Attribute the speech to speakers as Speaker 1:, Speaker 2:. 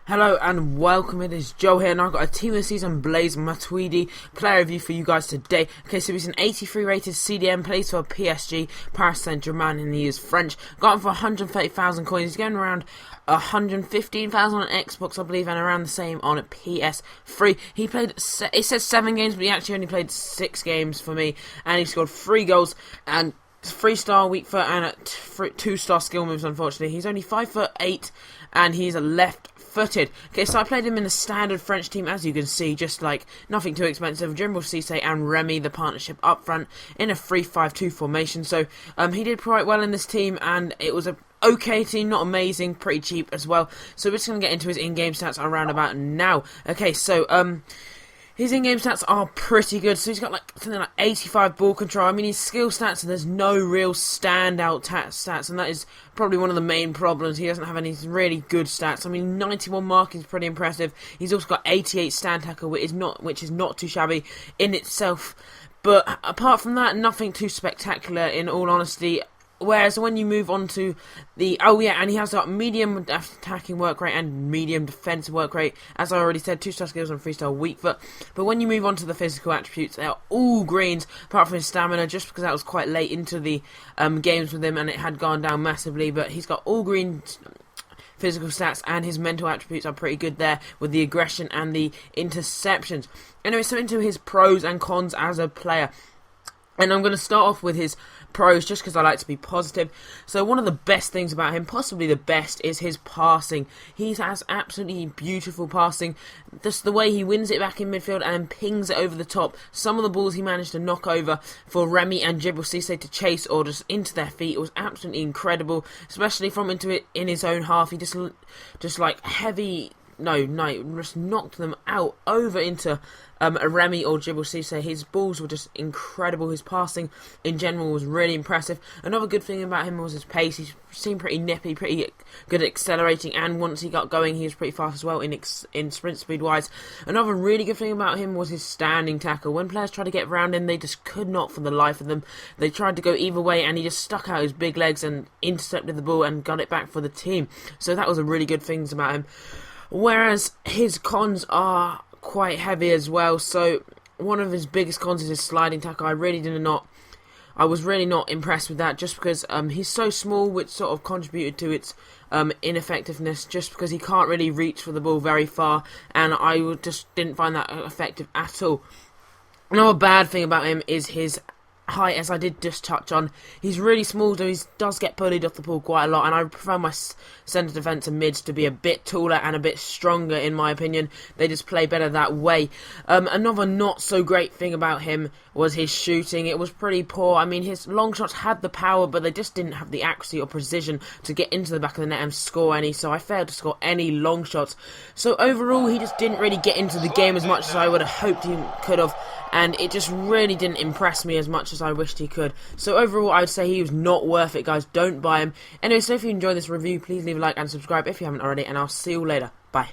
Speaker 1: Hello and welcome, it is Joe here and I've got a Team of the Season TOTS Matuidi player review for you guys today. Okay, so he's an 83 rated CDM, plays for PSG, Paris Saint-Germain, and he is French. Got him for 130,000 coins, he's going around 115,000 on Xbox I believe, and around the same on PS3. He played, it says 7 games, but he actually only played 6 games for me, and he scored 3 goals and 3-star weak foot and 2-star skill moves. Unfortunately, he's only 5'8" and he's a left-footed. Okay, so I played him in the standard French team, as you can see, just like nothing too expensive. Jimbo Cisse and Remy, the partnership up front, in a 3-5-2 formation. So he did quite well in this team, and it was a okay team, not amazing, pretty cheap as well. So we're just going to get into his in-game stats around about now. Okay, so his in-game stats are pretty good. So he's got like something like 85 ball control. I mean, his skill stats, and there's no real standout stats, and that is probably one of the main problems. He doesn't have any really good stats. I mean, 91 marking is pretty impressive. He's also got 88 stand tackle, which is not too shabby in itself. But apart from that, nothing too spectacular, in all honesty. Whereas when you move on to the... Oh yeah, and he has got medium attacking work rate and medium defensive work rate. As I already said, 2-star skills and 3-star weak foot. But when you move on to the physical attributes, they are all greens, apart from his stamina, just because that was quite late into the games with him and it had gone down massively. But he's got all green physical stats, and his mental attributes are pretty good there, with the aggression and the interceptions. Anyway, so into his pros and cons as a player. And I'm going to start off with his pros, just because I like to be positive. So one of the best things about him, possibly the best, is his passing. He has absolutely beautiful passing. Just the way he wins it back in midfield and pings it over the top. Some of the balls he managed to knock over for Remy and Jimbo Cisse to chase or just into their feet, it was absolutely incredible. Especially from into it in his own half. He just like heavy... No, just knocked them out over into a Remy or Jimbo Cisse. His balls were just incredible. His passing in general was really impressive. Another good thing about him was his pace. He seemed pretty nippy, pretty good at accelerating, and once he got going, he was pretty fast as well in sprint speed wise. Another really good thing about him was his standing tackle. When players tried to get around him, they just could not for the life of them. They tried to go either way, and he just stuck out his big legs and intercepted the ball and got it back for the team. So that was a really good thing about him. Whereas his cons are quite heavy as well. So one of his biggest cons is his sliding tackle. I was really not impressed with that, just because he's so small, which sort of contributed to its ineffectiveness, just because he can't really reach for the ball very far, and I just didn't find that effective at all. Another bad thing about him is his height, as I did just touch on. He's really small, so he does get bullied off the ball quite a lot, and I prefer my centre defence and mids to be a bit taller and a bit stronger, in my opinion. They just play better that way. Another not so great thing about him was his shooting. It was pretty poor. I mean, his long shots had the power, but they just didn't have the accuracy or precision to get into the back of the net and score any, so I failed to score any long shots. So overall, he just didn't really get into the game as much as I would have hoped he could have, and it just really didn't impress me as much as I wished he could. So overall, I would say he was not worth it, guys. Don't buy him. Anyway, so if you enjoyed this review, please leave a like and subscribe if you haven't already, and I'll see you later. Bye.